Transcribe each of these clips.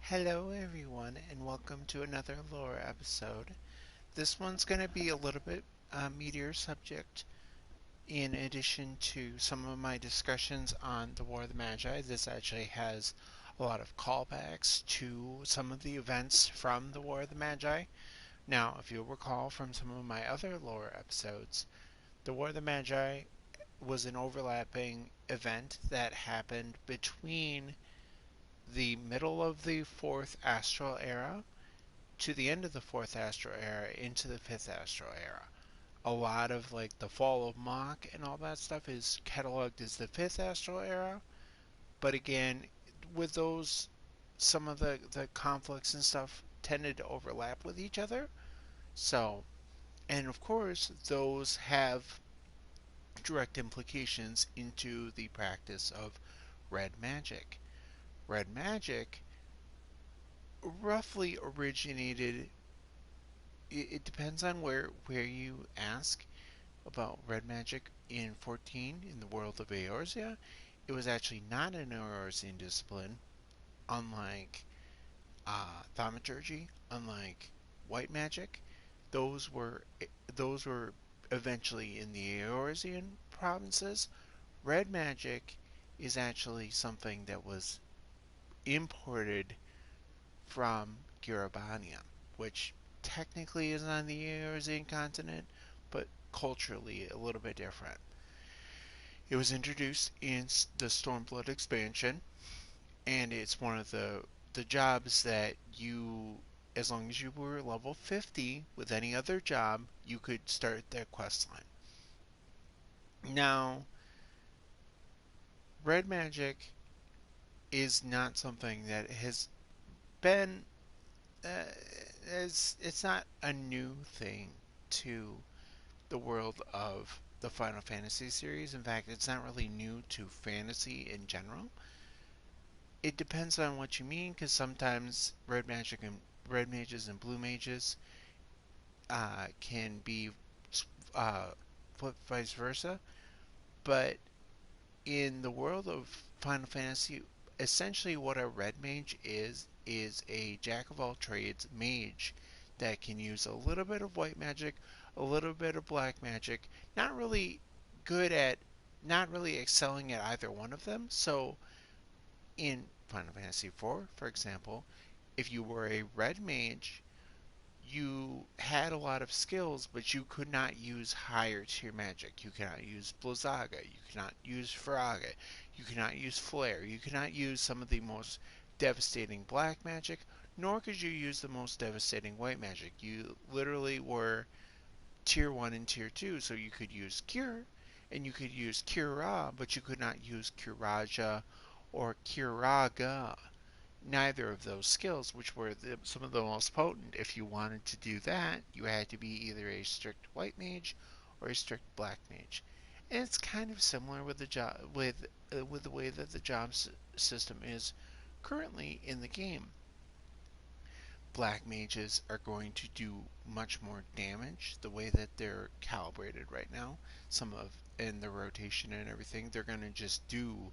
Hello, everyone, and welcome to another lore episode. This one's going to be a little bit meatier subject. In addition to some of my discussions on the War of the Magi, this actually has a lot of callbacks to some of the events from the War of the Magi. Now, if you'll recall from some of my other lore episodes, the War of the Magi was an overlapping event that happened between the middle of the fourth astral era to the end of the fourth astral era into the fifth astral era. A lot of like the fall of Mach and all that stuff is cataloged as the fifth astral era, but again, with those, some of the conflicts and stuff tended to overlap with each other. So, and of course, those have direct implications into the practice of red magic. Red magic roughly originated. It depends on where you ask about red magic in 14 in the world of Eorzea. It was actually not an Eorzean discipline, unlike thaumaturgy, unlike white magic. Those were those were eventually in the Eorzean provinces. Red magic is actually something that was imported from Gurabania, which technically is on the Eorzean continent, but culturally a little bit different. It was introduced in the Stormblood expansion, and it's one of the jobs that you, as long as you were level 50 with any other job, you could start that quest line. Now, red magic is not something that has been it's not a new thing to the world of the Final Fantasy series. In fact, it's not really new to fantasy in general. It depends on what you mean, because sometimes red mages and blue mages can be uh, flipped vice versa. But in the world of Final Fantasy, essentially what a red mage is a jack of all trades mage that can use a little bit of white magic, a little bit of black magic, not really good at, not really excelling at either one of them. So in Final Fantasy IV, for example, if you were a red mage, you had a lot of skills, but you could not use higher tier magic. You cannot use Blizzaga, you cannot use Firaga, you cannot use Flare, you cannot use some of the most devastating black magic, nor could you use the most devastating white magic. You literally were tier 1 and tier 2, so you could use Cure, and you could use Cura, but you could not use Curaja or Curaga, neither of those skills, which were some of the most potent. If you wanted to do that, you had to be either a strict white mage or a strict black mage. And it's kind of similar with the job with the way that the job system is currently in the game. Black mages are going to do much more damage the way that they're calibrated right now. Some of in the rotation and everything, they're going to just do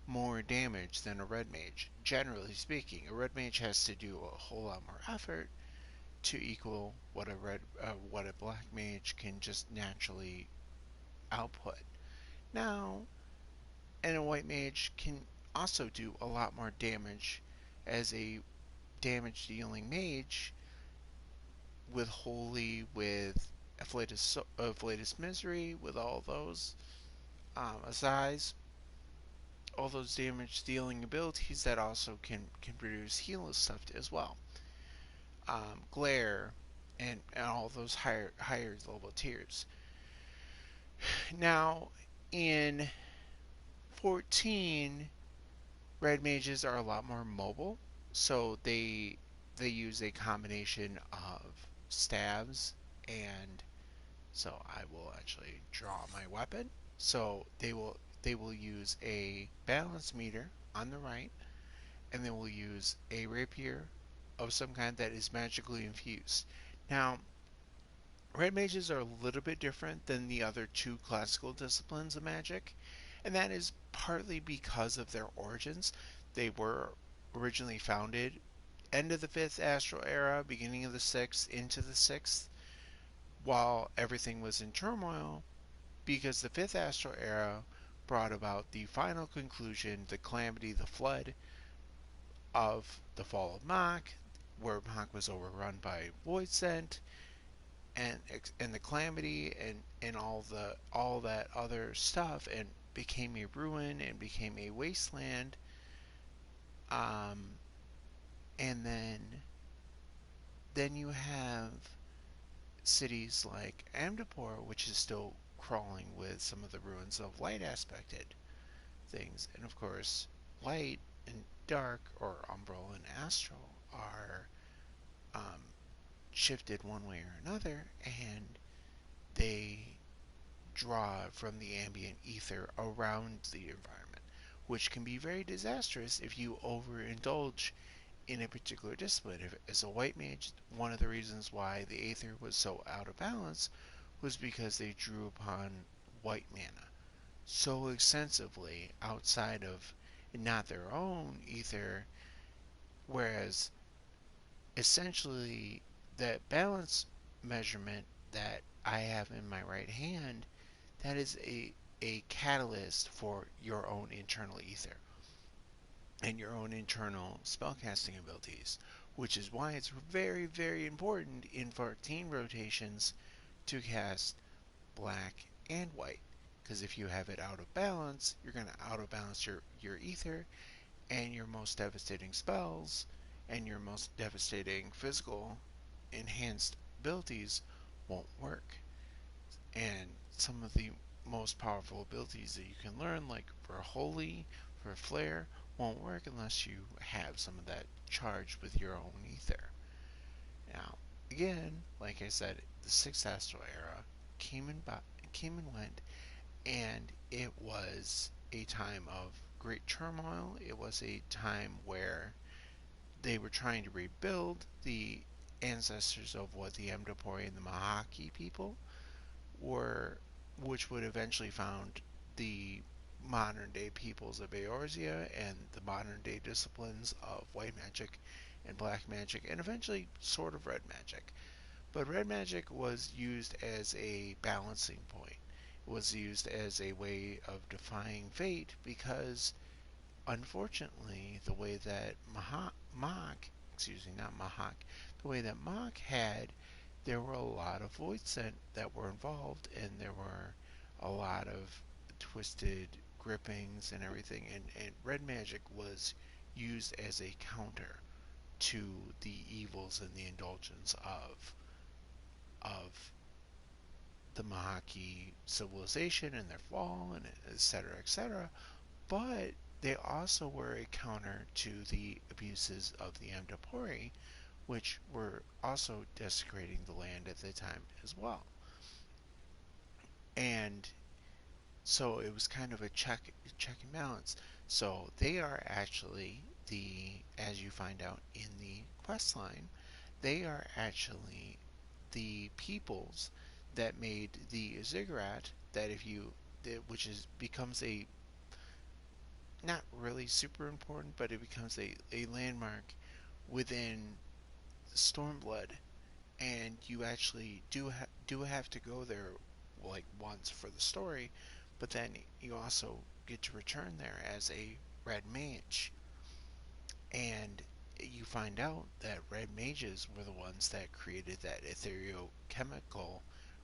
more damage than a red mage. Generally speaking, a red mage has to do a whole lot more effort to equal what a black mage can just naturally output. Now, and a white mage can also do a lot more damage as a damage dealing mage with Holy, with Afflatus Misery, with all those Assize, all those damage dealing abilities that also can produce heal stuff as well. Glare and all those higher level tiers. Now in 14, red mages are a lot more mobile, so they use a combination of stabs and so I will actually draw my weapon. So they will use a balance meter on the right, and they will use a rapier of some kind that is magically infused. Now, red mages are a little bit different than the other two classical disciplines of magic, and that is partly because of their origins. They were originally founded end of the fifth astral era, beginning of the sixth, into the sixth, while everything was in turmoil, because the fifth astral era brought about the final conclusion, the calamity, the flood of the fall of Mach, where Mach was overrun by Voidsent, and the calamity and all that other stuff, and became a ruin and became a wasteland. Um, and then you have cities like Amdapor, which is still crawling with some of the ruins of light aspected things, and of course, light and dark, or umbral and astral, are um, shifted one way or another, and they draw from the ambient ether around the environment, which can be very disastrous if you overindulge in a particular discipline. If, as a white mage, one of the reasons why the aether was so out of balance was because they drew upon white mana so extensively outside of not their own ether, whereas essentially that balance measurement that I have in my right hand, that is a catalyst for your own internal ether and your own internal spellcasting abilities, which is why it's very, very important in 14 rotations to cast black and white. Because if you have it out of balance, you're going to out of balance your ether, and your most devastating spells and your most devastating physical enhanced abilities won't work. And some of the most powerful abilities that you can learn, like for Holy, for Flare, won't work unless you have some of that charged with your own ether. Now, again, like I said, the Sixth Astral Era came and went, and it was a time of great turmoil. It was a time where they were trying to rebuild the ancestors of what the Emdopori and the Mahaki people were, which would eventually found the modern day peoples of Eorzea and the modern day disciplines of white magic and black magic, and eventually sort of red magic. But red magic was used as a balancing point. It was used as a way of defying fate because, unfortunately, the way that Mach, excuse me, not Mahak, the way that Mach had, there were a lot of void sent that were involved, and there were a lot of twisted grippings and everything, and red magic was used as a counter to the evils and the indulgence of the Mahaki civilization and their fall, and etc., etc. But they also were a counter to the abuses of the Amdapori, which were also desecrating the land at the time as well. And so it was kind of a check and balance. So they are actually as you find out in the quest line, they are actually the peoples that made the ziggurat. That if you, which is becomes a not really super important, but it becomes a landmark within Stormblood, and you actually do have to go there like once for the story, but then you also get to return there as a red mage, and you find out that red mages were the ones that created that ethereochemical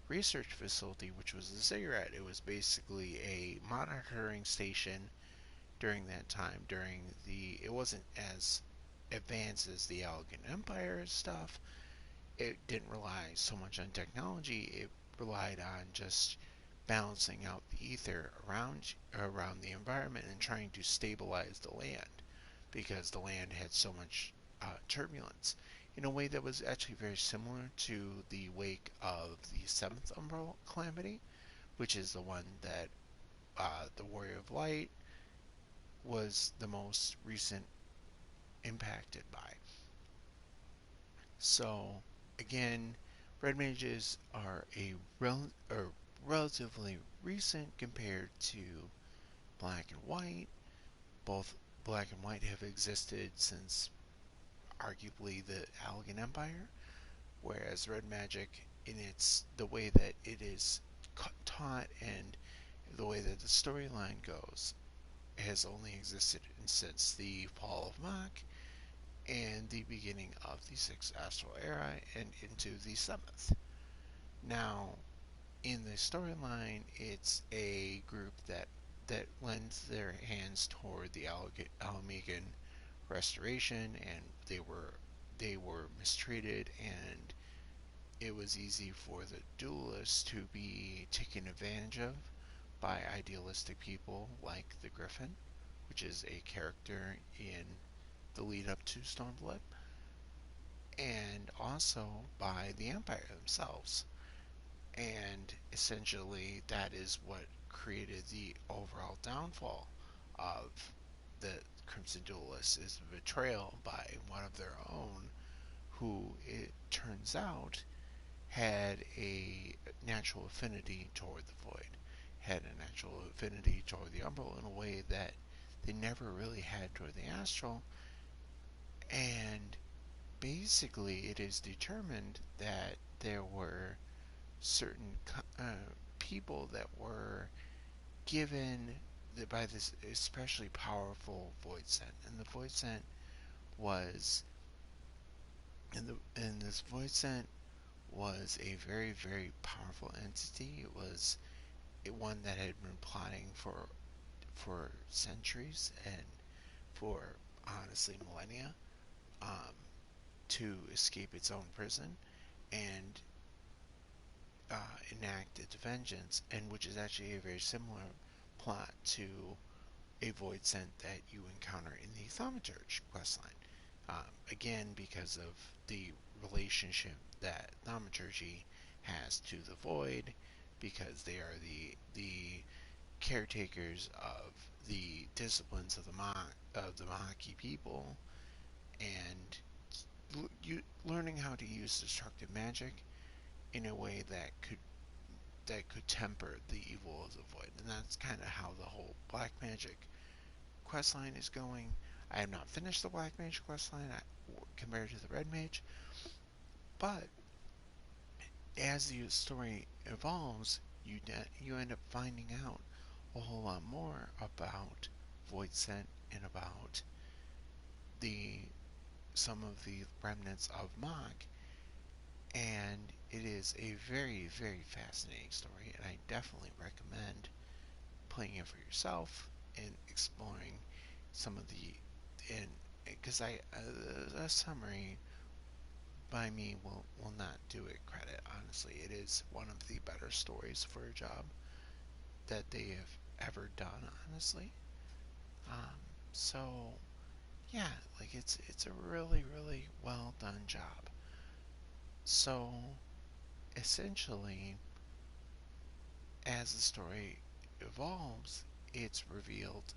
research facility, which was the ziggurat. It was basically a monitoring station during that time. It wasn't as advanced as the Allegan Empire stuff. It didn't rely so much on technology. It relied on just balancing out the ether around the environment and trying to stabilize the land, because the land had so much turbulence, in a way that was actually very similar to the wake of the seventh umbral calamity, which is the one that the Warrior of Light was the most recent impacted by. So again, red mages are relatively recent compared to black and white. Both black and white have existed since arguably the Allegan Empire, whereas red magic, in its the way that it is taught and the way that the storyline goes, has only existed since the fall of Mach and the beginning of the sixth astral era and into the seventh. Now, in the storyline, it's a group that lends their hands toward the Almegan restoration, and they were mistreated, and it was easy for the duelists to be taken advantage of by idealistic people like the Griffin, which is a character in the lead up to Stormblood, and also by the Empire themselves. And essentially, that is what created the overall downfall of the Crimson Duelists, is the betrayal by one of their own, who it turns out had a natural affinity toward the void, had a natural affinity toward the umbral in a way that they never really had toward the astral. And basically, it is determined that there were certain people that were given by this especially powerful void scent, and the void scent was and this void scent was a very, very powerful entity. It was one that had been plotting for centuries and for honestly millennia, um, to escape its own prison and enact its vengeance, and which is actually a very similar plot to a void scent that you encounter in the Thaumaturge questline. Again, because of the relationship that Thaumaturgy has to the void, because they are the caretakers of the disciplines of the Mahaki people, and learning how to use destructive magic in a way that could temper the evil of the void. And that's kind of how the whole black magic questline is going. I have not finished the black mage questline compared to the red mage, but as the story evolves, you end up finding out a whole lot more about void scent and about the some of the remnants of Mach, and it is a very, very fascinating story, and I definitely recommend playing it for yourself and exploring some of the and because a summary by me will not do it credit. Honestly, it is one of the better stories for a job that they have ever done. Honestly, um, so yeah, like it's a really, really well done job. So essentially, as the story evolves, it's revealed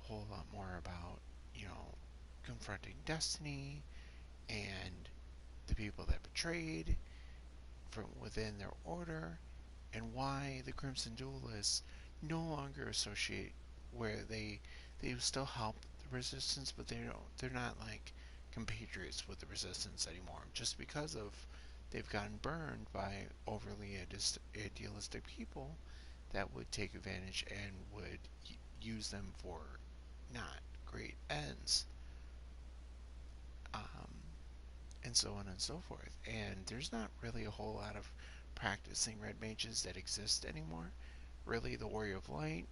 a whole lot more about, you know, confronting destiny and the people that betrayed from within their order, and why the Crimson Duelists no longer associate where they still help the Resistance, but they're not like compatriots with the Resistance anymore, just because of they've gotten burned by overly idealistic people that would take advantage and would use them for not great ends, um, and so on and so forth. And there's not really a whole lot of practicing red mages that exist anymore. Really, the Warrior of Light,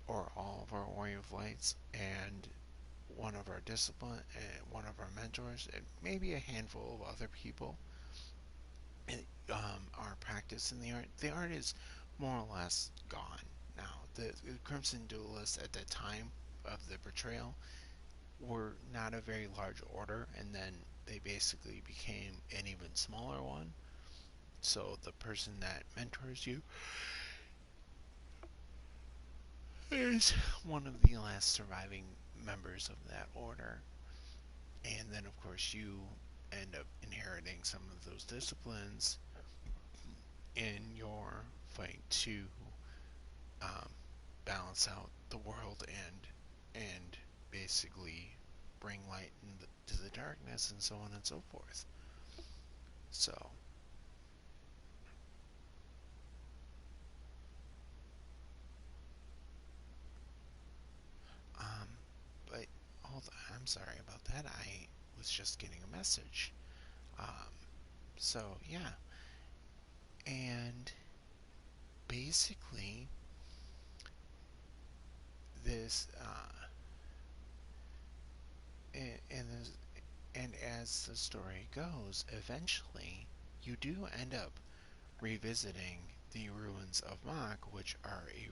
or all of our Warrior of Lights, and one of our discipline, one of our mentors, and maybe a handful of other people are practicing the art. The art is more or less gone now. The Crimson Duelists at the time of the betrayal were not a very large order, and then they basically became an even smaller one. So the person that mentors you is one of the last surviving members of that order. And then, of course, you end up inheriting some of those disciplines in your fight to um, balance out the world and basically bring light into the darkness, and so on and so forth. So, um, but hold on, I'm sorry about that. I was just getting a message. Um, so yeah, and basically this, and this, and as the story goes, eventually you do end up revisiting the ruins of Mach, which are a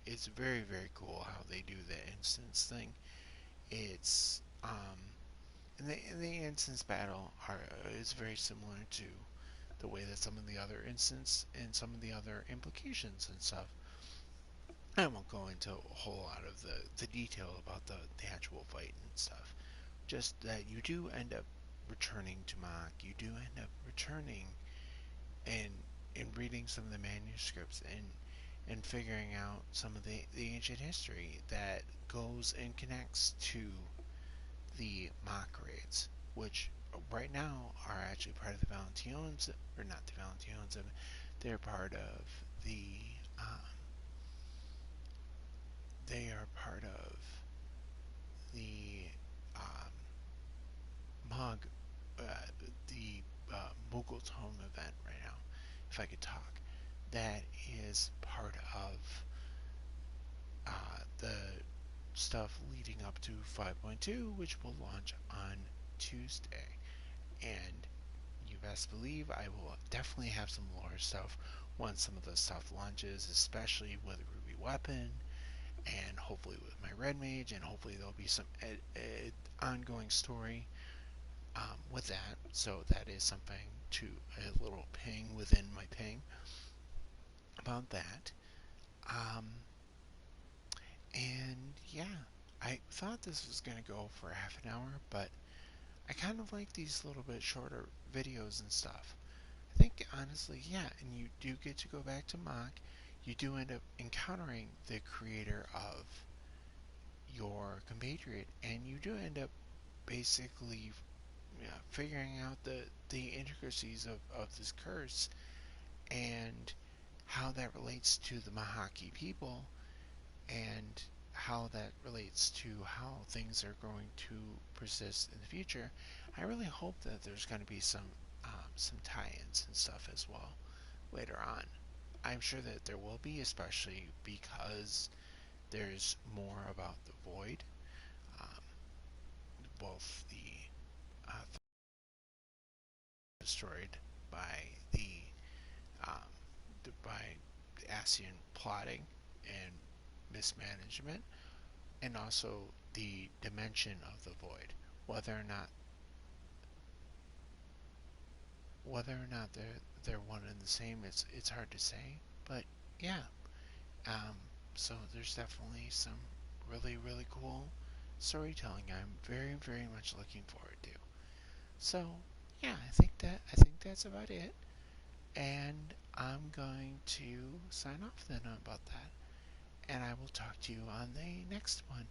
it's very cool how they do the instance thing. It's and the instance battle is very similar to the way that some of the other instance and some of the other implications and stuff. I won't go into a whole lot of the detail about the actual fight and stuff. Just that you do end up returning to Mach. You do end up returning and reading some of the manuscripts and figuring out some of the ancient history that goes and connects to the Mach raids, which right now are actually part of the Valentines, or not the Valentines, they're part of the, they are part of the um, Mog, the Mughal Tome event right now, if I could talk. That is part of the stuff leading up to 5.2, which will launch on Tuesday. And you best believe I will definitely have some lore stuff once some of the stuff launches, especially with Ruby Weapon, and hopefully with my Red Mage, and hopefully there'll be some ongoing story with that. So that is something to a little ping within my ping about that. Um, and yeah, I thought this was going to go for half an hour, but I kind of like these little bit shorter videos and stuff. I think honestly, yeah, and you do get to go back to Mach. You do end up encountering the creator of your compatriot, and you do end up basically figuring out the intricacies of this curse and how that relates to the Mahaki people and how that relates to how things are going to persist in the future. I really hope that there's going to be some tie-ins and stuff as well later on. I'm sure that there will be, especially because there's more about the void. Um, both uh, destroyed by um, by Asian plotting and mismanagement, and also the dimension of the void. Whether or not they're one and the same, it's hard to say. But yeah, um, so there's definitely some really cool storytelling I'm very much looking forward to. So yeah, I think that's about it. And I'm going to sign off then about that. And I will talk to you on the next one.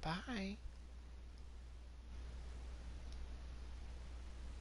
Bye.